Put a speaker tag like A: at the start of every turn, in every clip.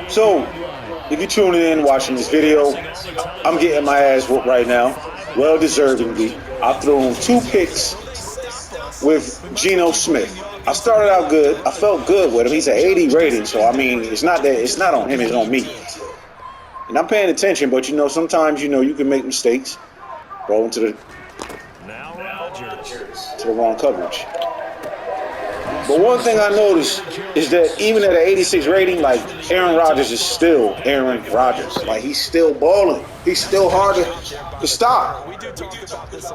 A: So, if you're tuning in watching this video, I'm getting my ass whooped right now. Well deservingly. I threw 2 picks with Geno Smith. I started out good. I felt good with him. He's an 80 rating, so I mean, it's not on him, it's on me. And I'm paying attention, but sometimes you can make mistakes. Roll into the wrong coverage. But one thing I noticed is that even at an 86 rating, like Aaron Rodgers is still Aaron Rodgers. Like he's still balling. He's still hard to stop.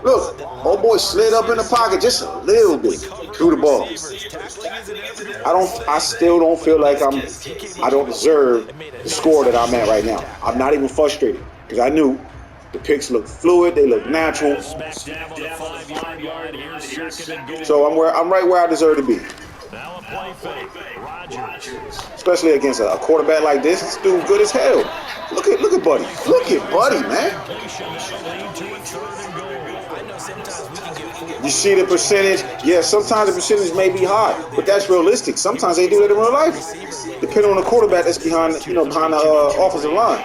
A: Look, old boy slid up in the pocket just a little bit through the ball. I still don't feel like I don't deserve the score that I'm at right now. I'm not even frustrated because I knew the picks look fluid, they look natural. So I'm right where I deserve to be. Especially against a quarterback like this dude good as hell. Look at Buddy. Look at Buddy, man. You see the percentage? Yeah, sometimes the percentage may be high, but that's realistic. Sometimes they do that in real life. Depending on the quarterback that's behind the offensive line.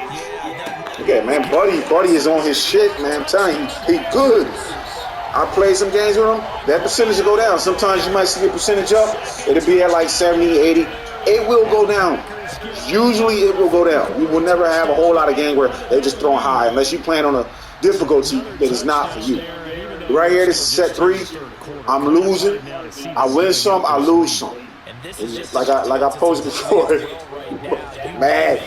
A: Look at it, man. Buddy is on his shit, man. I'm telling you, he good. I played some games with him. That percentage will go down. Sometimes you might see the percentage up. It'll be at like 70, 80. It will go down. Usually it will go down. You will never have a whole lot of games where they're just throwing high unless you're playing on a difficulty that is not for you. Right here, this is set 3. I'm losing. I win some, I lose some. Like I posed before. Man.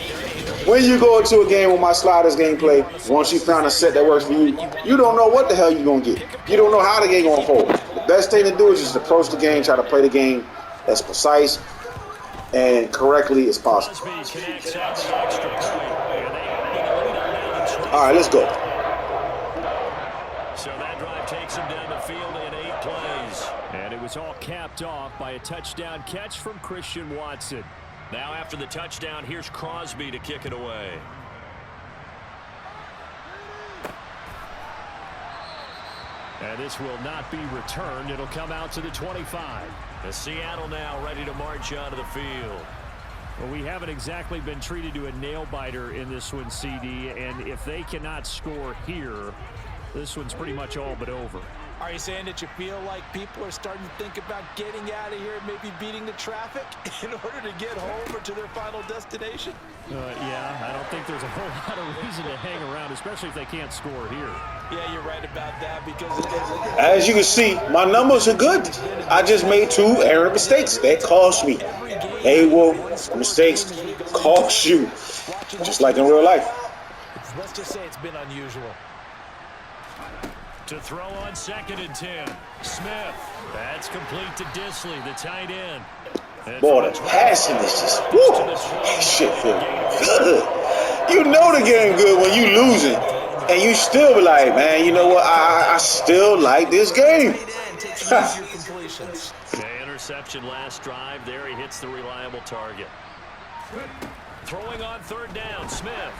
A: When you go into a game with my sliders gameplay, once you found a set that works for you, you don't know what the hell you're going to get. You don't know how the game going to unfold. The best thing to do is just approach the game, try to play the game as precise and correctly as possible. All right, let's go.
B: So that drive takes him down the field in 8 plays. And it was all capped off by a touchdown catch from Christian Watson. Now after the touchdown, here's Crosby to kick it away. And this will not be returned. It'll come out to the 25. The Seattle now ready to march onto the field. Well, we haven't exactly been treated to a nail-biter in this one, CD. And if they cannot score here, this one's pretty much all but over.
C: Are you saying that you feel like people are starting to think about getting out of here and maybe beating the traffic in order to get home or to their final destination?
B: Yeah, I don't think there's a whole lot of reason to hang around, especially if they can't score here.
C: Yeah, you're right about that because it is.
A: As you can see, my numbers are good. I just made 2 errant mistakes. That cost me. Mistakes cost you. Just like in real life.
C: Let's just say it's been unusual.
B: To throw on 2nd and 10. Smith. That's complete to Disley, the tight end.
A: Boy, the passing is just, woo, shit feel good. You know the game good when you losing. And you still be like, man, you know what? I still like this game.
B: Interception last drive. There he hits the reliable target. Throwing on 3rd down, Smith.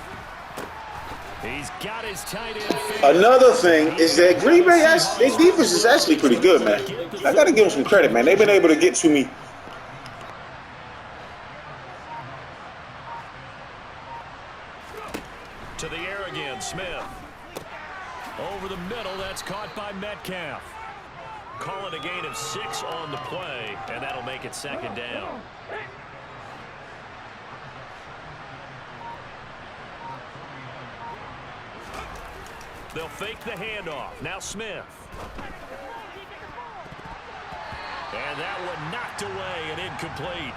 B: He's got his tight end.
A: Another thing is that Green Bay their defense is actually pretty good, man. I got to give them some credit, man. They've been able to get to me.
B: To the air again, Smith. Over the middle, that's caught by Metcalf. Call it a gain of 6 on the play, and that'll make it 2nd down. They'll fake the handoff. Now Smith. And that one knocked away and incomplete.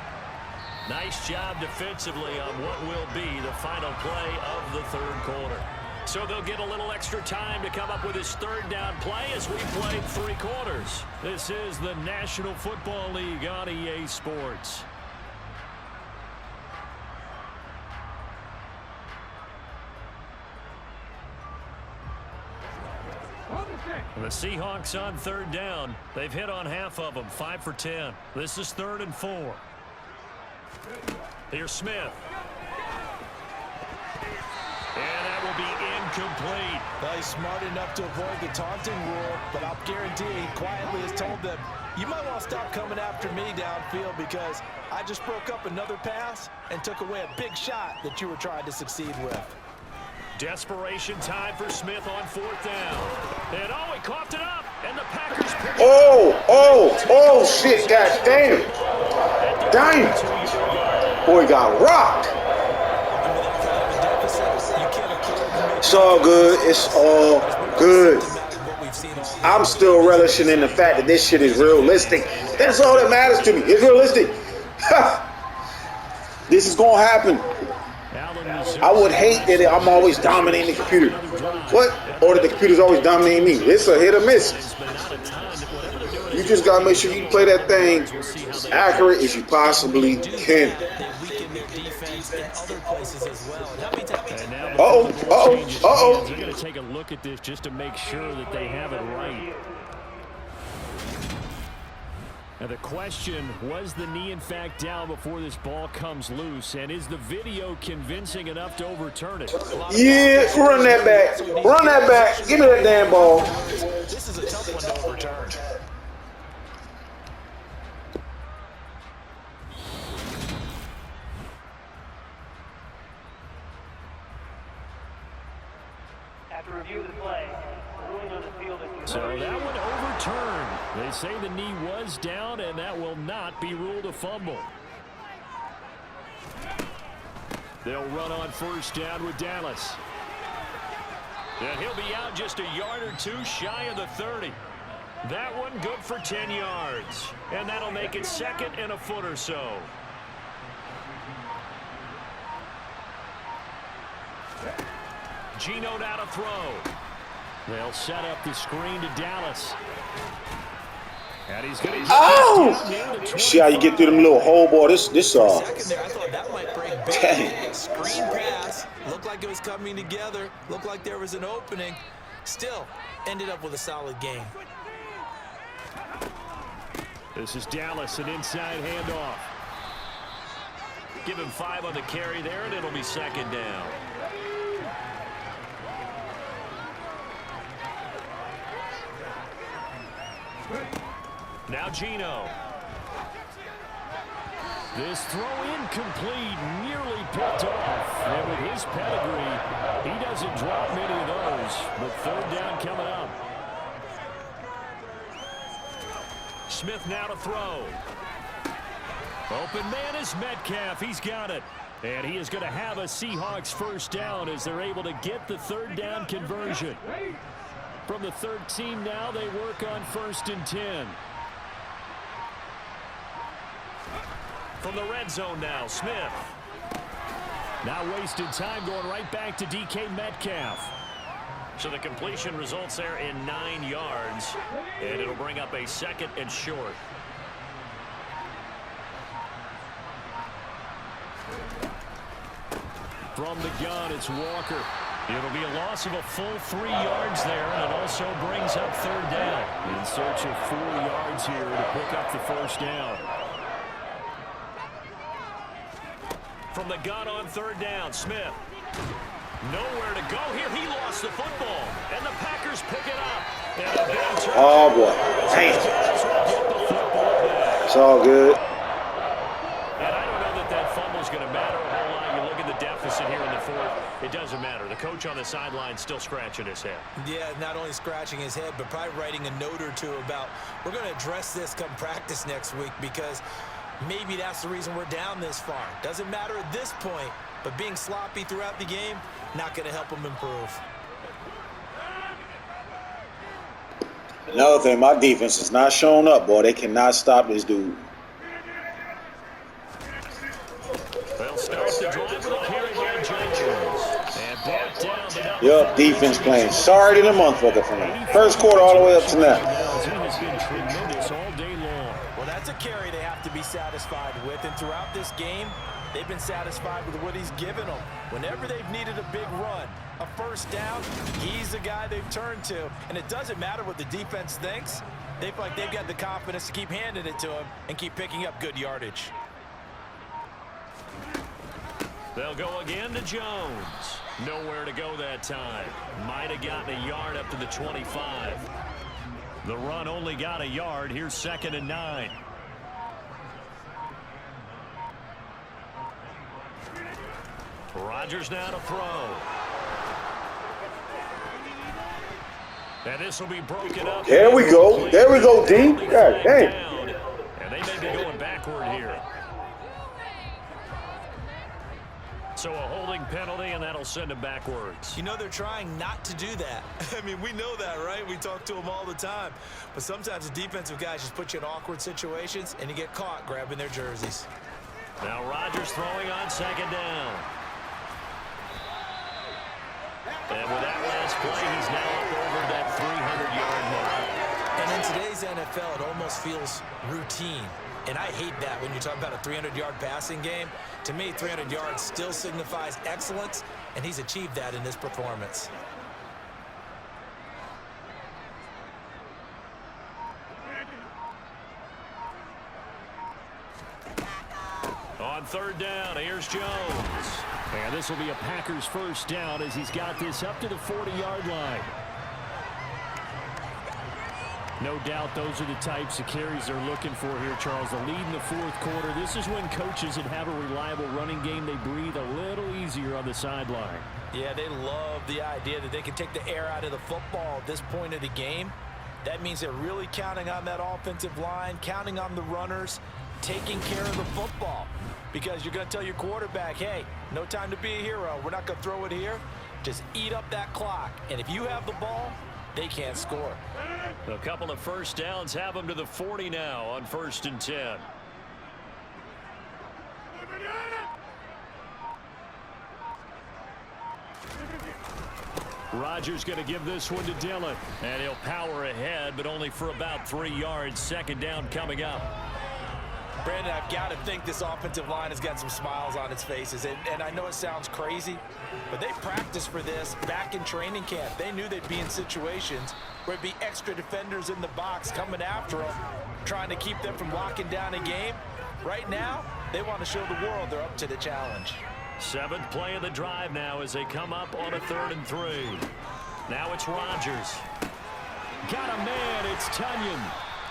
B: Nice job defensively on what will be the final play of the 3rd quarter. So they'll get a little extra time to come up with his 3rd down play as we played 3 quarters. This is the National Football League on EA Sports. The Seahawks on 3rd down. They've hit on half of them, 5 for 10. This is 3rd and 4. Here's Smith. And that will be incomplete.
C: Well, he's smart enough to avoid the taunting rule, but I'll guarantee he quietly has told them, you might want to stop coming after me downfield because I just broke up another pass and took away a big shot that you were trying to succeed with.
B: Desperation time for Smith on 4th down. And oh, he coughed it up. And the Packers pick it
A: Oh, shit, god damn. Damn. Boy got rocked. It's all good. It's all good. I'm still relishing in the fact that this shit is realistic. That's all that matters to me. It's realistic. This is gonna happen. I would hate that I'm always dominating the computer. What? Or that the computer's always dominating me. It's a hit or miss. You just gotta make sure you play that thing as accurate as you possibly can. Uh-oh.
B: They're going to take a look at this just to make sure that they have it right. Now the question, was the knee in fact down before this ball comes loose? And is the video convincing enough to overturn it?
A: Yeah, run that back. Run that back. Give me that damn ball.
C: This is a tough one to overturn.
B: So that one overturned. They say the knee was down, and that will not be ruled a fumble. They'll run on 1st down with Dallas. And he'll be out just a yard or two shy of the 30. That one good for 10 yards. And that'll make it 2nd and a foot or so. Geno now to throw. They'll set up the screen to Dallas. And he's going to
A: see how you get through them little hole, boy. This
C: second there, I thought that might break big. Screen pass. Looked like it was coming together. Looked like there was an opening. Still ended up with a solid game.
B: This is Dallas, an inside handoff. Give him 5 on the carry there, and it'll be 2nd down. Now Geno. This throw incomplete, nearly picked off. And with his pedigree, he doesn't drop many of those. But 3rd down coming up. Smith now to throw. Open man is Metcalf. He's got it. And he is going to have a Seahawks 1st down as they're able to get the 3rd down conversion. From the 13 now, they work on 1st and 10. From the red zone now, Smith. Now wasted time going right back to DK Metcalf. So the completion results there in 9 yards. And it'll bring up a 2nd and short. From the gun, it's Walker. It'll be a loss of a full 3 yards there, and it also brings up 3rd down. In search of 4 yards here to pick up the 1st down. From the gun on 3rd down, Smith. Nowhere to go here. He lost the football, and the Packers pick it up. And a big turn.
A: Oh, boy. Damn. It's all good.
B: And I don't know that that fumble's going to matter a whole lot. You look at the deficit here in the 4th. It doesn't matter. The coach on the sideline still scratching his head.
C: Yeah, not only scratching his head, but probably writing a note or two about, we're going to address this come practice next week because maybe that's the reason we're down this far. Doesn't matter at this point, but being sloppy throughout the game, not going to help him improve.
A: Another thing, my defense is not showing up, boy. They cannot stop this dude.
B: They'll start the drive with a carry by Rodgers. And brought down to
A: Yup, defense playing sorry to the motherfucker from the 1st quarter all the way up to now.
B: He has been tremendous all day long.
C: Well, that's a carry they have to be satisfied with, and throughout this game, they've been satisfied with what he's given them. Whenever they've needed a big run, a 1st down, he's the guy they've turned to. And it doesn't matter what the defense thinks. They feel like they've got the confidence to keep handing it to him and keep picking up good yardage.
B: They'll go again to Jones. Nowhere to go that time. Might have gotten a yard up to the 25. The run only got a yard. Here's 2nd and 9. Rodgers now to throw. And this will be broken up.
A: There we go. There we go, D. God dang.
B: And they may be going backward here. So a holding penalty, and that'll send him backwards.
C: You know, they're trying not to do that. I mean, we know that, right? We talk to them all the time. But sometimes the defensive guys just put you in awkward situations, and you get caught grabbing their jerseys.
B: Now Rodgers throwing on 2nd down. And with that last play, he's now up over that 300-yard mark.
C: And in today's NFL, it almost feels routine. And I hate that when you talk about a 300-yard passing game. To me, 300 yards still signifies excellence, and he's achieved that in this performance.
B: On 3rd down, here's Jones. And this will be a Packers 1st down as he's got this up to the 40-yard line. No doubt those are the types of carries they're looking for here, Charles. The lead in the 4th quarter. This is when coaches that have a reliable running game, they breathe a little easier on the sideline.
C: Yeah, they love the idea that they can take the air out of the football at this point of the game. That means they're really counting on that offensive line, counting on the runners, taking care of the football. Because you're going to tell your quarterback, hey, no time to be a hero. We're not going to throw it here. Just eat up that clock. And if you have the ball, they can't score.
B: A couple of 1st downs have them to the 40 now on 1st and 10. Rodgers going to give this one to Dillon. And he'll power ahead, but only for about 3 yards. 2nd down coming up.
C: Brandon, I've got to think this offensive line has got some smiles on its faces. And I know it sounds crazy, but they practiced for this back in training camp. They knew they'd be in situations where it'd be extra defenders in the box coming after them, trying to keep them from locking down a game. Right now, they want to show the world they're up to the challenge.
B: 7th play of the drive now as they come up on a 3rd and 3. Now it's Rodgers. Got a man, it's Tunyon.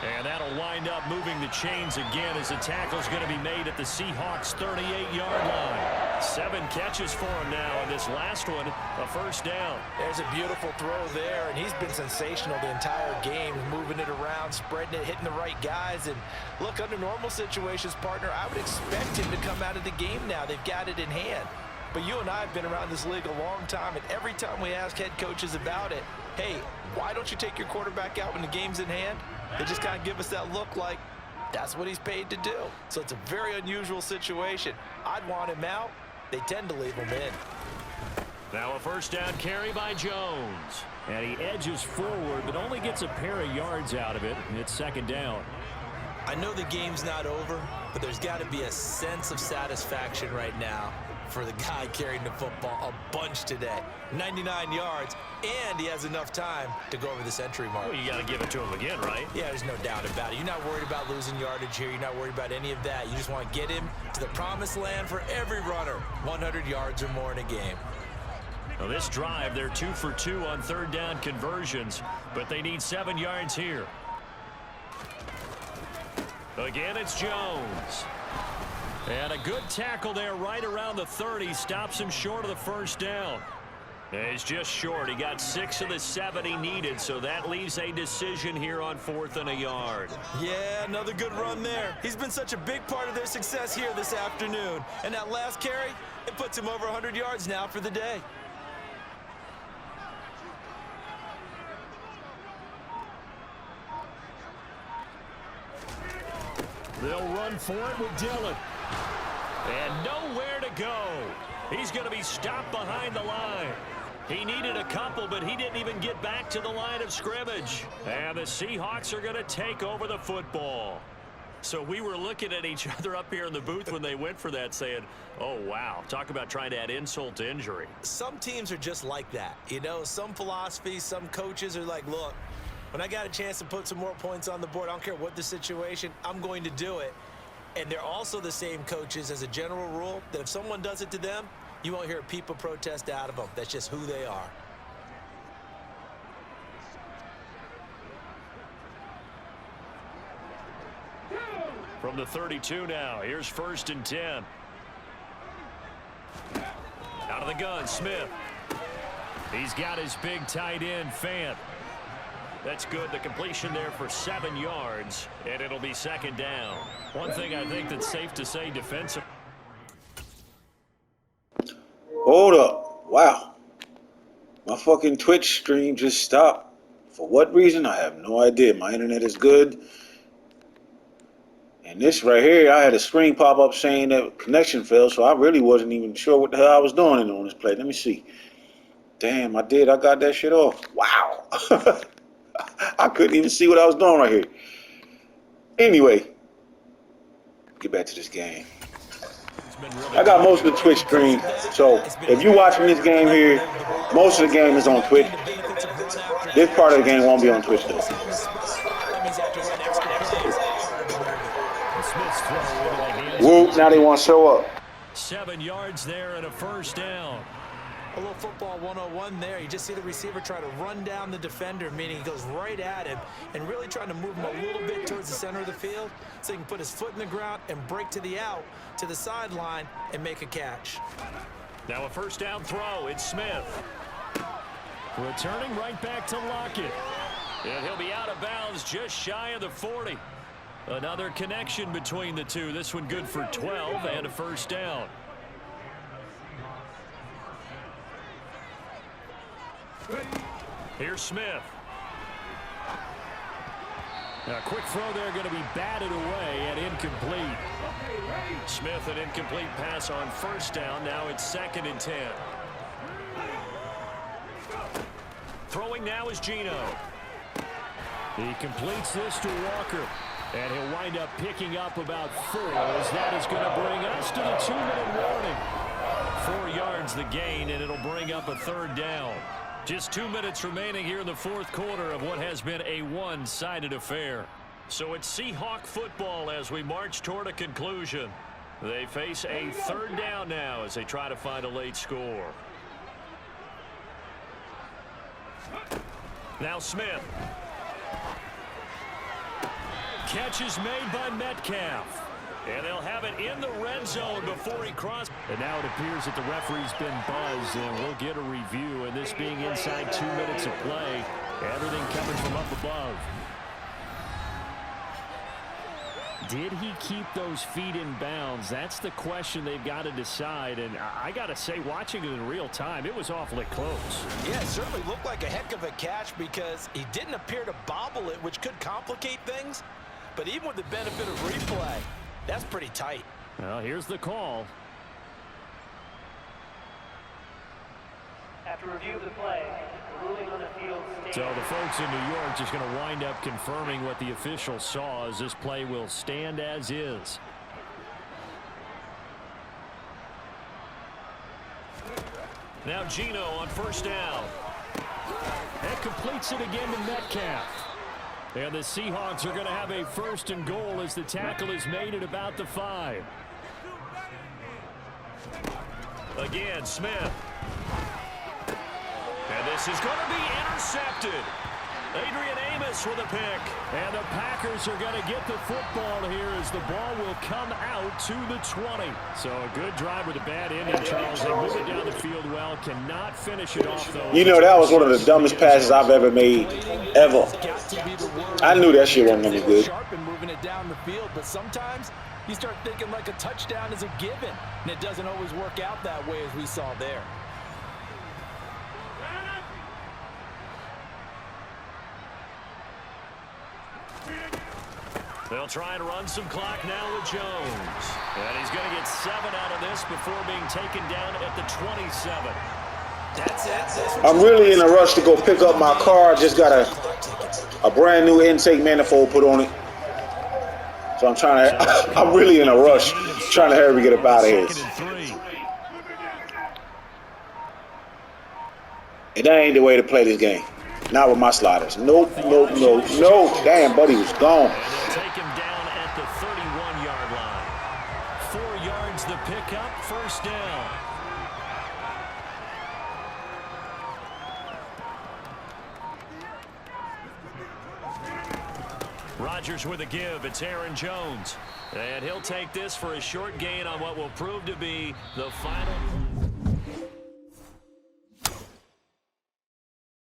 B: And that'll wind up moving the chains again as the tackle's going to be made at the Seahawks' 38-yard line. 7 catches for him now, and this last one, a 1st down.
C: There's a beautiful throw there, and he's been sensational the entire game, moving it around, spreading it, hitting the right guys. And look, under normal situations, partner, I would expect him to come out of the game now. They've got it in hand. But you and I have been around this league a long time, and every time we ask head coaches about it, hey, why don't you take your quarterback out when the game's in hand? They just kind of give us that look like that's what he's paid to do. So it's a very unusual situation. I'd want him out. They tend to leave him in.
B: Now a 1st down carry by Jones. And he edges forward, but only gets a pair of yards out of it. And it's 2nd down.
C: I know the game's not over, but there's got to be a sense of satisfaction right now for the guy carrying the football a bunch today. 99 yards, and he has enough time to go over the century mark.
B: Well, you got to give it to him again, right?
C: Yeah, there's no doubt about it. You're not worried about losing yardage here. You're not worried about any of that. You just want to get him to the promised land for every runner. 100 yards or more in a game.
B: Now this drive, they're 2 for 2 on 3rd down conversions, but they need 7 yards here. Again, it's Jones. And a good tackle there right around the 30. Stops him short of the 1st down. And he's just short. He got 6 of the 7 he needed, so that leaves a decision here on 4th and a yard.
C: Yeah, another good run there. He's been such a big part of their success here this afternoon. And that last carry, it puts him over 100 yards now for the day.
B: They'll run for it with Dillon. And nowhere to go. He's going to be stopped behind the line. He needed a couple, but he didn't even get back to the line of scrimmage. And the Seahawks are going to take over the football. So we were looking at each other up here in the booth when they went for that saying, oh, wow, talk about trying to add insult to injury.
C: Some teams are just like that. You know, some philosophies, some coaches are like, look, when I got a chance to put some more points on the board, I don't care what the situation, I'm going to do it. And they're also the same coaches as a general rule that if someone does it to them, you won't hear people protest out of them. That's just who they are.
B: From the 32 now, here's 1st and 10. Out of the gun, Smith. He's got his big tight end, Fant. That's good. The completion there for 7 yards, and it'll be 2nd down. One thing I think that's safe to say defensive.
A: Hold up. Wow. My fucking Twitch stream just stopped. For what reason? I have no idea. My internet is good. And this right here, I had a screen pop up saying that connection failed, so I really wasn't even sure what the hell I was doing on this play. Let me see. Damn, I did. I got that shit off. Wow. I couldn't even see what I was doing right here. Anyway, get back to this game. I got most of the Twitch stream, so if you're watching this game here, most of the game is on Twitch. This part of the game won't be on Twitch though. Whoop, now they want to show up.
B: 7 yards there and a 1st down.
C: A little football 101 there. You just see the receiver try to run down the defender, meaning he goes right at him and really trying to move him a little bit towards the center of the field so he can put his foot in the ground and break to the out, to the sideline, and make a catch.
B: Now a 1st down throw. It's Smith. Returning right back to Lockett. And he'll be out of bounds just shy of the 40. Another connection between the two. This one good for 12 and a 1st down. Here's Smith. Now, a quick throw there going to be batted away and incomplete. Smith, an incomplete pass on 1st down. Now it's 2nd and 10. Throwing now is Geno. He completes this to Walker. And he'll wind up picking up about 4 as that is going to bring us to the 2-minute warning. 4 yards the gain, and it'll bring up a 3rd down. Just 2 minutes remaining here in the 4th quarter of what has been a one-sided affair. So it's Seahawk football as we march toward a conclusion. They face a 3rd down now as they try to find a late score. Now Smith. Catch is made by Metcalf. And they'll have it in the red zone before he crosses. And now it appears that the referee's been buzzed, and we'll get a review. And this being inside 2 minutes of play, everything coming from up above. Did he keep those feet in bounds? That's the question they've got to decide. And I got to say, watching it in real time, it was awfully close.
C: Yeah, it certainly looked like a heck of a catch because he didn't appear to bobble it, which could complicate things. But even with the benefit of replay, that's pretty tight.
B: Well, here's the call.
D: After review of the play, the ruling on the field stands.
B: So the folks in New York just going to wind up confirming what the official saw as this play will stand as is. Now Geno on 1st down. And completes it again to Metcalf. And the Seahawks are going to have a 1st and goal as the tackle is made at about the 5. Again, Smith. And this is going to be intercepted. Adrian Amos with a pick. And the Packers are going to get the football here as the ball will come out to the 20. So a good drive with a bad ending, Charles. They move it down the field well. Cannot finish it off, though.
A: You know, that was one of the dumbest passes I've ever made, ever. I knew that shit wasn't going to be good.
C: Sharp and moving it down the field, but sometimes you start thinking like a touchdown is a given, and it doesn't always work out that way as we saw there.
B: They'll try and run some clock now with Jones. And he's going to get 7 out of this before being taken down at the 27.
C: That's it.
A: I'm really in a rush to go pick up my car. Just got a brand new intake manifold put on it. So I'm trying to, I'm really in a rush trying to hurry to get up out of here. And that ain't the way to play this game. Not with my sliders. Nope, nope, nope, nope. Damn, buddy was gone.
B: And they'll take him down at the 31-yard line. Rodgers with a give. It's Aaron Jones. And he'll take this for a short gain on what will prove to be the final.